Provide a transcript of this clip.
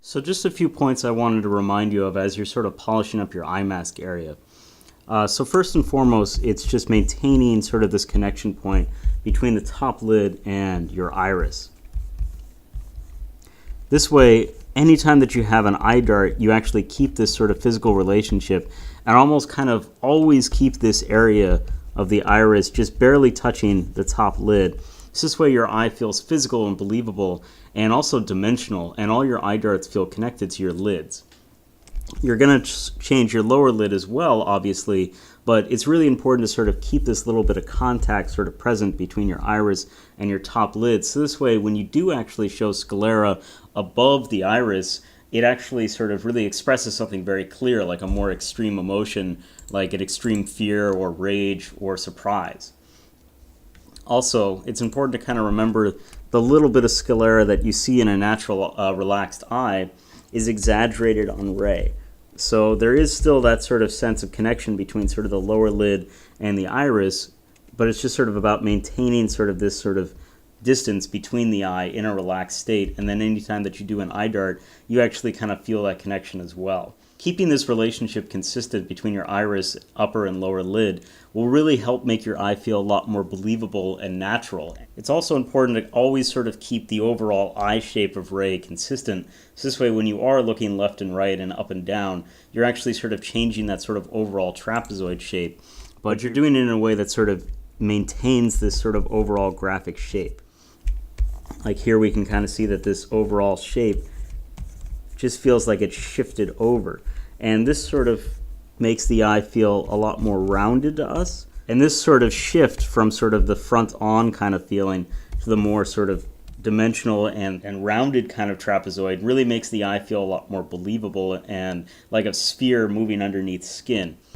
So just a few points I wanted to remind you of as you're sort of polishing up your eye mask area. So first and foremost, it's just maintaining sort of this connection point between the top lid and your iris. This way, anytime that you have an eye dart, you actually keep this sort of physical relationship and almost kind of always keep this area of the iris just barely touching the top lid. So this way your eye feels physical and believable and also dimensional, and all your eye darts feel connected to your lids. You're going to change your lower lid as well, obviously, but it's really important to sort of keep this little bit of contact sort of present between your iris and your top lid. So this way, when you do actually show sclera above the iris, it actually sort of really expresses something very clear, like a more extreme emotion, like an extreme fear or rage or surprise. Also, it's important to kind of remember the little bit of sclera that you see in a natural relaxed eye is exaggerated on ray. So there is still that sort of sense of connection between sort of the lower lid and the iris, but it's just sort of about maintaining sort of this sort of distance between the eye in a relaxed state, and then anytime that you do an eye dart, you actually kind of feel that connection as well. Keeping this relationship consistent between your iris, upper and lower lid, will really help make your eye feel a lot more believable and natural. It's also important to always sort of keep the overall eye shape of ray consistent. So this way, when you are looking left and right and up and down, you're actually sort of changing that sort of overall trapezoid shape, but you're doing it in a way that sort of maintains this sort of overall graphic shape. Like here we can kind of see that this overall shape just feels like it's shifted over. And this sort of makes the eye feel a lot more rounded to us. And this sort of shift from sort of the front on kind of feeling to the more sort of dimensional and rounded kind of trapezoid really makes the eye feel a lot more believable and like a sphere moving underneath skin.